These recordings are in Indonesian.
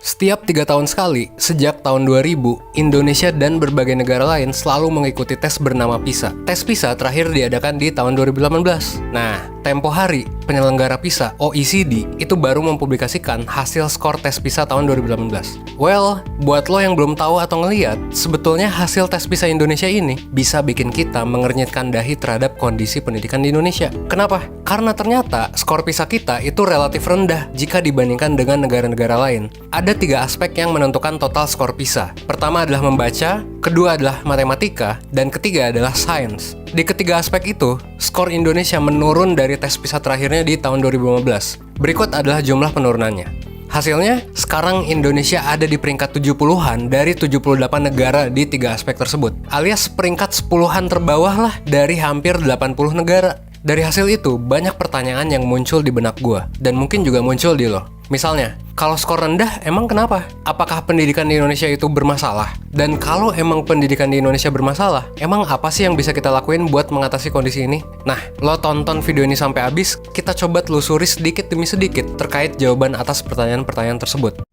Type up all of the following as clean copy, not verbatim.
Setiap 3 tahun sekali, sejak tahun 2000, Indonesia dan berbagai negara lain selalu mengikuti tes bernama PISA. Tes PISA terakhir diadakan di tahun 2018. Nah, tempo hari, penyelenggara PISA, OECD, itu baru mempublikasikan hasil skor tes PISA tahun 2018. Well, buat lo yang belum tahu atau ngeliat, sebetulnya hasil tes PISA Indonesia ini bisa bikin kita mengernyitkan dahi terhadap kondisi pendidikan di Indonesia. Kenapa? Karena ternyata skor PISA kita itu relatif rendah jika dibandingkan dengan negara-negara lain. Ada 3 aspek yang menentukan total skor PISA. Pertama adalah membaca, kedua adalah matematika, dan ketiga adalah sains. Di ketiga aspek itu, skor Indonesia menurun dari tes PISA terakhirnya di tahun 2015. Berikut adalah jumlah penurunannya. Hasilnya, sekarang Indonesia ada di peringkat 70-an dari 78 negara di 3 aspek tersebut. Alias peringkat 10-an terbawah lah dari hampir 80 negara. Dari hasil itu, banyak pertanyaan yang muncul di benak gua, dan mungkin juga muncul di lo. Misalnya, kalau skor rendah, emang kenapa? Apakah pendidikan di Indonesia itu bermasalah? Dan kalau emang pendidikan di Indonesia bermasalah, emang apa sih yang bisa kita lakuin buat mengatasi kondisi ini? Nah, lo tonton video ini sampai habis, kita coba telusuri sedikit demi sedikit terkait jawaban atas pertanyaan-pertanyaan tersebut.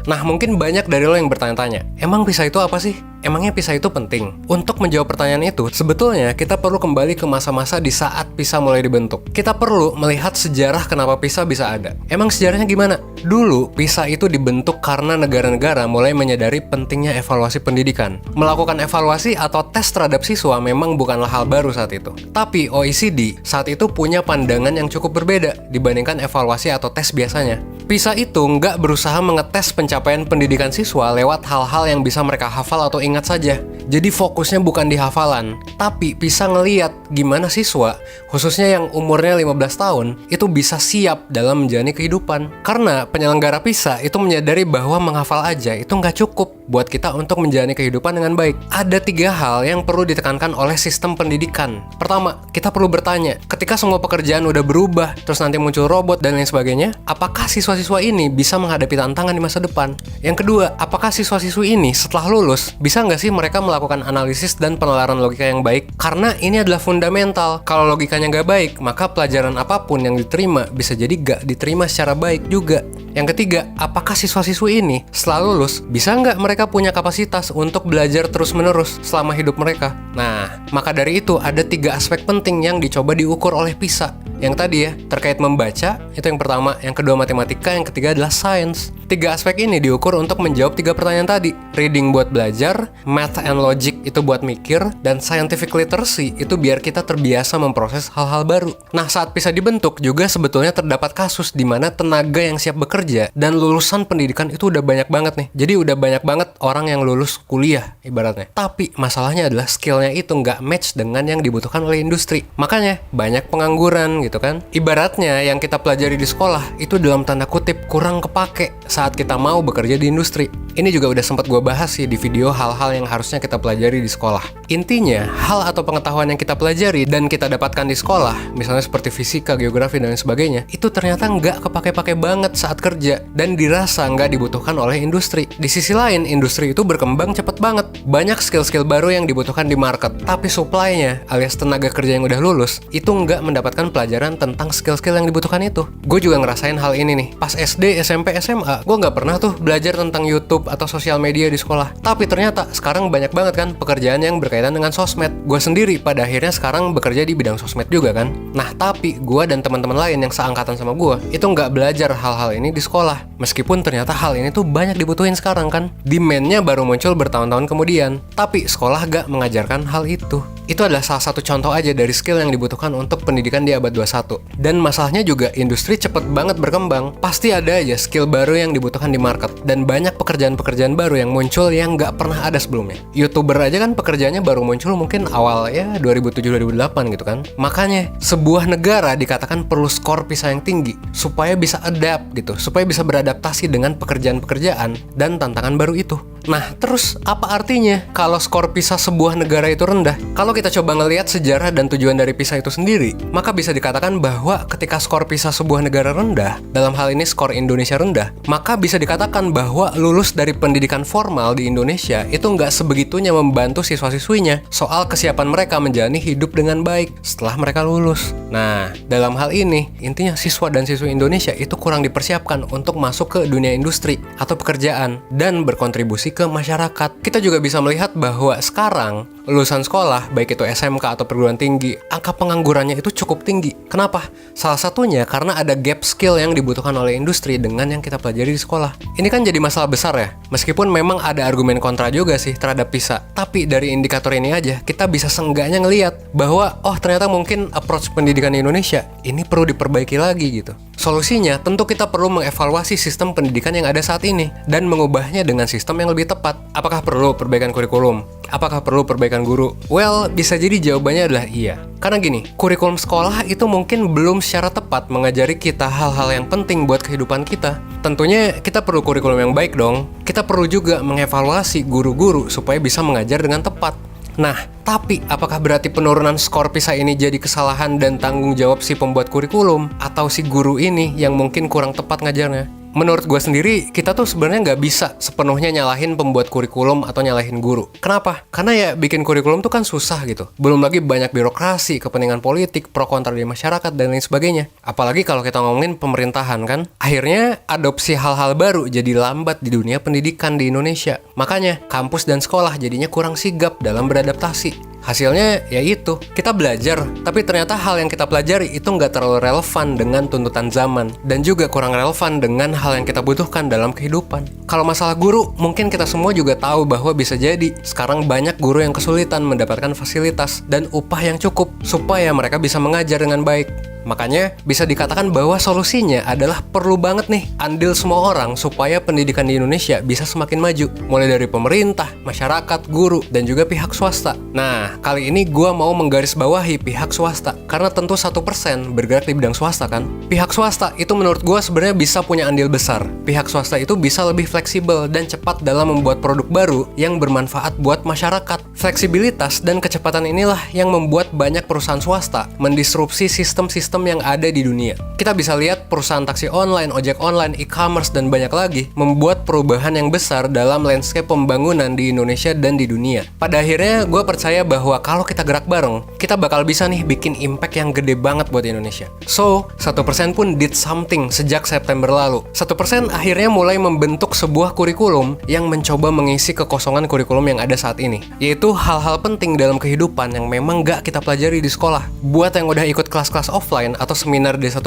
Nah, mungkin banyak dari lo yang bertanya-tanya, emang PISA itu apa sih? Emangnya PISA itu penting? Untuk menjawab pertanyaan itu, sebetulnya kita perlu kembali ke masa-masa di saat PISA mulai dibentuk. Kita perlu melihat sejarah kenapa PISA bisa ada. Emang sejarahnya gimana? Dulu, PISA itu dibentuk karena negara-negara mulai menyadari pentingnya evaluasi pendidikan. Melakukan evaluasi atau tes terhadap siswa memang bukanlah hal baru saat itu. Tapi OECD saat itu punya pandangan yang cukup berbeda dibandingkan evaluasi atau tes biasanya. PISA itu nggak berusaha mengetes pencapaian pendidikan siswa lewat hal-hal yang bisa mereka hafal atau ingat saja. Jadi fokusnya bukan di hafalan, tapi PISA ngeliat gimana siswa, khususnya yang umurnya 15 tahun, itu bisa siap dalam menjalani kehidupan. Karena penyelenggara PISA itu menyadari bahwa menghafal aja itu nggak cukup buat kita untuk menjalani kehidupan dengan baik. Ada 3 hal yang perlu ditekankan oleh sistem pendidikan. Pertama, kita perlu bertanya, ketika semua pekerjaan udah berubah, terus nanti muncul robot dan lain sebagainya, apakah siswa-siswa ini bisa menghadapi tantangan di masa depan? Yang kedua, apakah siswa-siswi ini setelah lulus, bisa nggak sih mereka melakukan analisis dan penalaran logika yang baik? Karena ini adalah fundamental. Kalau logikanya nggak baik, maka pelajaran apapun yang diterima bisa jadi nggak diterima secara baik juga. Yang ketiga, apakah siswa-siswi ini setelah lulus, bisa nggak mereka punya kapasitas untuk belajar terus-menerus selama hidup mereka? Nah, maka dari itu ada 3 aspek penting yang dicoba diukur oleh PISA. Yang tadi ya, terkait membaca, itu yang pertama. Yang kedua matematika, yang ketiga adalah sains. 3 aspek ini diukur untuk menjawab 3 pertanyaan tadi. Reading buat belajar, math and logic itu buat mikir, dan scientific literacy itu biar kita terbiasa memproses hal-hal baru. Nah, saat PISA dibentuk juga sebetulnya terdapat kasus di mana tenaga yang siap bekerja dan lulusan pendidikan itu udah banyak banget nih. Jadi udah banyak banget orang yang lulus kuliah ibaratnya. Tapi masalahnya adalah skillnya itu nggak match dengan yang dibutuhkan oleh industri. Makanya banyak pengangguran gitu kan. Ibaratnya yang kita pelajari di sekolah itu dalam tanda kutip kurang kepake saat kita mau bekerja di industri. Ini juga udah sempat gue bahas sih di video hal-hal yang harusnya kita pelajari di sekolah. Intinya, hal atau pengetahuan yang kita pelajari dan kita dapatkan di sekolah, misalnya seperti fisika, geografi, dan lain sebagainya, itu ternyata nggak kepake-pake banget saat kerja dan dirasa nggak dibutuhkan oleh industri. Di sisi lain, industri itu berkembang cepet banget. Banyak skill-skill baru yang dibutuhkan di market, tapi supply-nya alias tenaga kerja yang udah lulus itu nggak mendapatkan pelajaran tentang skill-skill yang dibutuhkan itu. Gue juga ngerasain hal ini nih. Pas SD, SMP, SMA, gue nggak pernah tuh belajar tentang YouTube atau sosial media di sekolah. Tapi ternyata sekarang banyak banget kan pekerjaan yang berkaitan dengan sosmed. Gue sendiri pada akhirnya sekarang bekerja di bidang sosmed juga kan. Nah, tapi gue dan teman-teman lain yang seangkatan sama gue itu nggak belajar hal-hal ini di sekolah. Meskipun ternyata hal ini tuh banyak dibutuhin sekarang kan. Demand-nya baru muncul bertahun-tahun kemudian. Tapi sekolah nggak mengajarkan hal itu. Itu adalah salah satu contoh aja dari skill yang dibutuhkan untuk pendidikan di abad 21. Dan masalahnya juga industri cepet banget berkembang. Pasti ada aja skill baru yang dibutuhkan di market. Dan banyak pekerjaan-pekerjaan baru yang muncul yang nggak pernah ada sebelumnya. YouTuber aja kan pekerjaannya baru muncul mungkin awal ya 2007-2008 gitu kan. Makanya sebuah negara dikatakan perlu skor PISA yang tinggi supaya bisa adapt gitu. Supaya bisa beradaptasi dengan pekerjaan-pekerjaan dan tantangan baru itu. Nah, terus apa artinya kalau skor PISA sebuah negara itu rendah? Kalau kita coba ngelihat sejarah dan tujuan dari PISA itu sendiri, maka bisa dikatakan bahwa ketika skor PISA sebuah negara rendah, dalam hal ini skor Indonesia rendah, maka bisa dikatakan bahwa lulus dari dari pendidikan formal di Indonesia itu nggak sebegitunya membantu siswa-siswinya soal kesiapan mereka menjalani hidup dengan baik setelah mereka lulus. Nah, dalam hal ini, intinya siswa dan siswi Indonesia itu kurang dipersiapkan untuk masuk ke dunia industri atau pekerjaan dan berkontribusi ke masyarakat. Kita juga bisa melihat bahwa sekarang lulusan sekolah, baik itu SMK atau perguruan tinggi, angka penganggurannya itu cukup tinggi. Kenapa? Salah satunya karena ada gap skill yang dibutuhkan oleh industri dengan yang kita pelajari di sekolah. Ini kan jadi masalah besar ya. Meskipun memang ada argumen kontra juga sih terhadap PISA. Tapi dari indikator ini aja, kita bisa seenggaknya ngelihat bahwa ternyata mungkin approach pendidikan di Indonesia ini perlu diperbaiki lagi gitu. Solusinya, tentu kita perlu mengevaluasi sistem pendidikan yang ada saat ini dan mengubahnya dengan sistem yang lebih tepat. Apakah perlu perbaikan kurikulum? Apakah perlu perbaikan guru? Well, bisa jadi jawabannya adalah iya. Karena gini, kurikulum sekolah itu mungkin belum secara tepat mengajari kita hal-hal yang penting buat kehidupan kita. Tentunya kita perlu kurikulum yang baik dong. Kita perlu juga mengevaluasi guru-guru supaya bisa mengajar dengan tepat. Nah, tapi apakah berarti penurunan skor PISA ini jadi kesalahan dan tanggung jawab si pembuat kurikulum? Atau si guru ini yang mungkin kurang tepat ngajarnya? Menurut gue sendiri, kita tuh sebenarnya nggak bisa sepenuhnya nyalahin pembuat kurikulum atau nyalahin guru. Kenapa? Karena ya bikin kurikulum tuh kan susah gitu. Belum lagi banyak birokrasi, kepentingan politik, pro kontra di masyarakat, dan lain sebagainya. Apalagi kalau kita ngomongin pemerintahan kan. Akhirnya adopsi hal-hal baru jadi lambat di dunia pendidikan di Indonesia. Makanya kampus dan sekolah jadinya kurang sigap dalam beradaptasi. Hasilnya ya itu, kita belajar, tapi ternyata hal yang kita pelajari itu nggak terlalu relevan dengan tuntutan zaman, dan juga kurang relevan dengan hal yang kita butuhkan dalam kehidupan. Kalau masalah guru, mungkin kita semua juga tahu bahwa bisa jadi sekarang banyak guru yang kesulitan mendapatkan fasilitas dan upah yang cukup supaya mereka bisa mengajar dengan baik. Makanya bisa dikatakan bahwa solusinya adalah perlu banget nih andil semua orang supaya pendidikan di Indonesia bisa semakin maju. Mulai dari pemerintah, masyarakat, guru, dan juga pihak swasta. Nah, kali ini gue mau menggarisbawahi pihak swasta. Karena tentu 1% bergerak di bidang swasta kan. Pihak swasta itu menurut gue sebenarnya bisa punya andil besar. Pihak swasta itu bisa lebih fleksibel dan cepat dalam membuat produk baru yang bermanfaat buat masyarakat. Fleksibilitas dan kecepatan inilah yang membuat banyak perusahaan swasta mendisrupsi sistem-sistem yang ada di dunia. Kita bisa lihat perusahaan taksi online, ojek online, e-commerce, dan banyak lagi membuat perubahan yang besar dalam landscape pembangunan di Indonesia dan di dunia. Pada akhirnya, gue percaya bahwa kalau kita gerak bareng, kita bakal bisa nih bikin impact yang gede banget buat Indonesia. So, 1% pun did something sejak September lalu. 1% akhirnya mulai membentuk sebuah kurikulum yang mencoba mengisi kekosongan kurikulum yang ada saat ini. Yaitu hal-hal penting dalam kehidupan yang memang gak kita pelajari di sekolah. Buat yang udah ikut kelas-kelas offline atau seminar di 1%,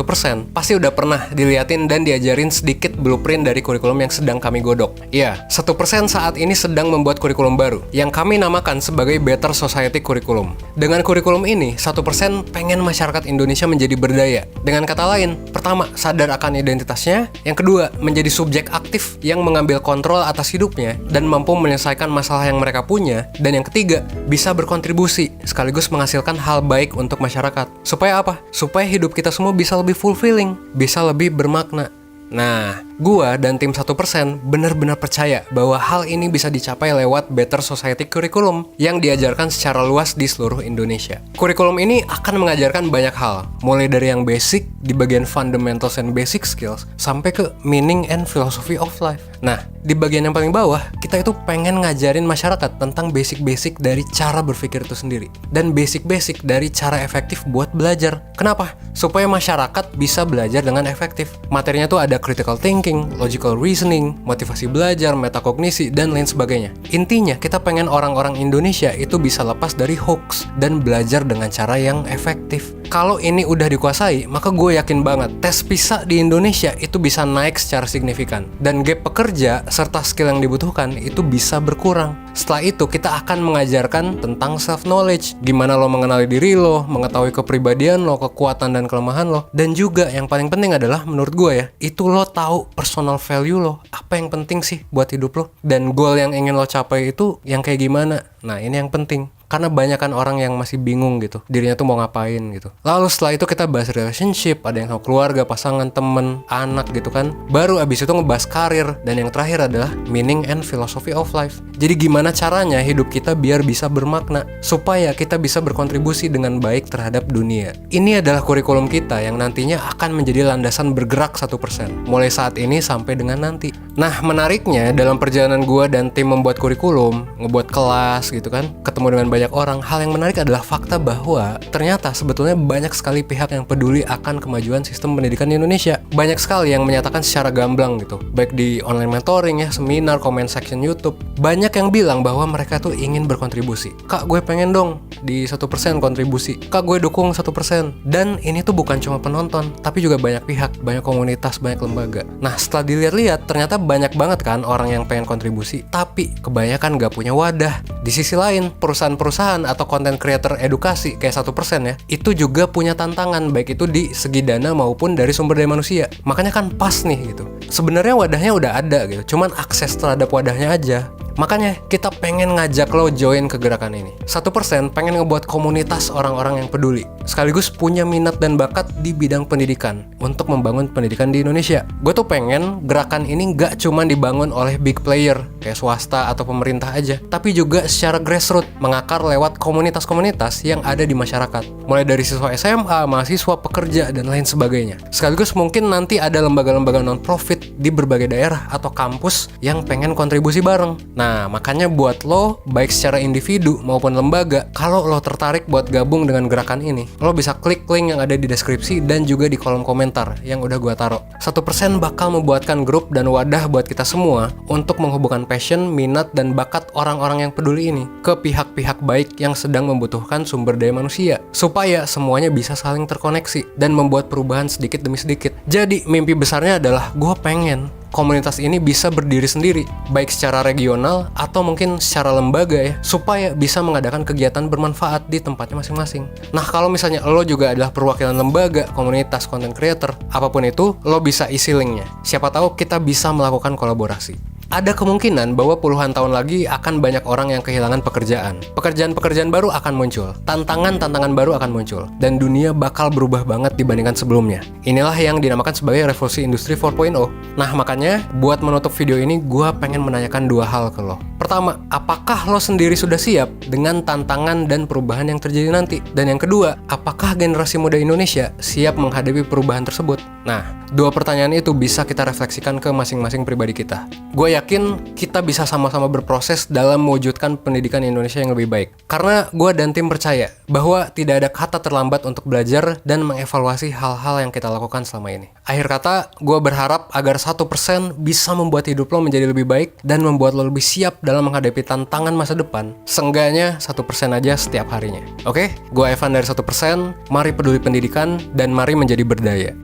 pasti udah pernah diliatin dan diajarin sedikit blueprint dari kurikulum yang sedang kami godok. Ya, 1% saat ini sedang membuat kurikulum baru, yang kami namakan sebagai Better Society Curriculum. Dengan kurikulum ini, 1% pengen masyarakat Indonesia menjadi berdaya. Dengan kata lain, pertama, sadar akan identitasnya. Yang kedua, menjadi subjek aktif yang mengambil kontrol atas hidupnya dan mampu menyelesaikan masalah yang mereka punya. Dan yang ketiga, bisa berkontribusi, sekaligus menghasilkan hal baik untuk masyarakat. Supaya apa? Supaya hidup kita semua bisa lebih fulfilling, bisa lebih bermakna. Nah, gua dan tim 1% benar-benar percaya bahwa hal ini bisa dicapai lewat Better Society Curriculum yang diajarkan secara luas di seluruh Indonesia. Kurikulum ini akan mengajarkan banyak hal, mulai dari yang basic di bagian fundamentals and basic skills sampai ke meaning and philosophy of life. Nah, di bagian yang paling bawah, kita itu pengen ngajarin masyarakat tentang basic-basic dari cara berpikir itu sendiri dan basic-basic dari cara efektif buat belajar. Kenapa? Supaya masyarakat bisa belajar dengan efektif. Materinya tuh ada critical thinking, logical reasoning, motivasi belajar, metakognisi, dan lain sebagainya. Intinya, kita pengen orang-orang Indonesia itu bisa lepas dari hoax dan belajar dengan cara yang efektif. Kalau ini udah dikuasai, maka gue yakin banget tes PISA di Indonesia itu bisa naik secara signifikan. Dan gap pekerja serta skill yang dibutuhkan itu bisa berkurang. Setelah itu, kita akan mengajarkan tentang self-knowledge. Gimana lo mengenali diri lo, mengetahui kepribadian lo, kekuatan dan kelemahan lo. Dan juga yang paling penting adalah menurut gue ya, itu lo tahu personal value lo. Apa yang penting sih buat hidup lo. Dan goal yang ingin lo capai itu yang kayak gimana. Nah, ini yang penting. Karena banyak kan orang yang masih bingung gitu, dirinya tuh mau ngapain gitu. Lalu setelah itu kita bahas relationship, ada yang sama keluarga, pasangan, temen, anak gitu kan. Baru abis itu ngebahas karir, dan yang terakhir adalah meaning and philosophy of life. Jadi gimana caranya hidup kita biar bisa bermakna, supaya kita bisa berkontribusi dengan baik terhadap dunia. Ini adalah kurikulum kita yang nantinya akan menjadi landasan bergerak 1%, mulai saat ini sampai dengan nanti. Nah, menariknya dalam perjalanan gue dan tim membuat kurikulum, ngebuat kelas gitu kan, ketemu dengan banyak orang, hal yang menarik adalah fakta bahwa ternyata sebetulnya banyak sekali pihak yang peduli akan kemajuan sistem pendidikan di Indonesia. Banyak sekali yang menyatakan secara gamblang gitu, baik di online mentoring ya, seminar, comment section YouTube. Banyak yang bilang bahwa mereka tuh ingin berkontribusi. Kak, gue pengen dong di 1% kontribusi. Kak, gue dukung 1%. Dan ini tuh bukan cuma penonton, tapi juga banyak pihak, banyak komunitas, banyak lembaga. Nah, setelah dilihat-lihat, ternyata banyak banget kan orang yang pengen kontribusi, tapi kebanyakan gak punya wadah. Di sisi lain, perusahaan-perusahaan atau content creator edukasi kayak 1% ya, itu juga punya tantangan, baik itu di segi dana maupun dari sumber daya manusia. Makanya kan pas nih gitu. Sebenarnya wadahnya udah ada gitu, cuman akses terhadap wadahnya aja. Makanya kita pengen ngajak lo join ke gerakan ini. 1% pengen ngebuat komunitas orang-orang yang peduli, sekaligus punya minat dan bakat di bidang pendidikan untuk membangun pendidikan di Indonesia. Gue tuh pengen gerakan ini gak cuma dibangun oleh big player kayak swasta atau pemerintah aja, tapi juga secara grassroots, mengakar lewat komunitas-komunitas yang ada di masyarakat. Mulai dari siswa SMA, mahasiswa, pekerja, dan lain sebagainya. Sekaligus mungkin nanti ada lembaga-lembaga non-profit di berbagai daerah atau kampus yang pengen kontribusi bareng. Nah, makanya buat lo, baik secara individu maupun lembaga, kalau lo tertarik buat gabung dengan gerakan ini, lo bisa klik link yang ada di deskripsi dan juga di kolom komentar yang udah gua taruh. 1% bakal membuatkan grup dan wadah buat kita semua untuk menghubungkan passion, minat, dan bakat orang-orang yang peduli ini ke pihak-pihak baik yang sedang membutuhkan sumber daya manusia, supaya semuanya bisa saling terkoneksi dan membuat perubahan sedikit demi sedikit. Jadi, mimpi besarnya adalah gue pengen komunitas ini bisa berdiri sendiri, baik secara regional atau mungkin secara lembaga ya, supaya bisa mengadakan kegiatan bermanfaat di tempatnya masing-masing. Nah, kalau misalnya lo juga adalah perwakilan lembaga, komunitas, content creator, apapun itu, lo bisa isi linknya. Siapa tahu kita bisa melakukan kolaborasi. Ada kemungkinan bahwa puluhan tahun lagi akan banyak orang yang kehilangan pekerjaan. Pekerjaan-pekerjaan baru akan muncul, tantangan-tantangan baru akan muncul, dan dunia bakal berubah banget dibandingkan sebelumnya. Inilah yang dinamakan sebagai revolusi industri 4.0. Nah, makanya buat menutup video ini, gue pengen menanyakan dua hal ke lo. Pertama, apakah lo sendiri sudah siap dengan tantangan dan perubahan yang terjadi nanti? Dan yang kedua, apakah generasi muda Indonesia siap menghadapi perubahan tersebut? Nah, dua pertanyaan itu bisa kita refleksikan ke masing-masing pribadi kita. Gue yakin kita bisa sama-sama berproses dalam mewujudkan pendidikan Indonesia yang lebih baik. Karena gue dan tim percaya bahwa tidak ada kata terlambat untuk belajar dan mengevaluasi hal-hal yang kita lakukan selama ini. Akhir kata, gue berharap agar 1% bisa membuat hidup lo menjadi lebih baik dan membuat lo lebih siap dalam menghadapi tantangan masa depan. Seenggaknya 1% aja setiap harinya. Oke? Gue Evan dari 1%, mari peduli pendidikan dan mari menjadi berdaya.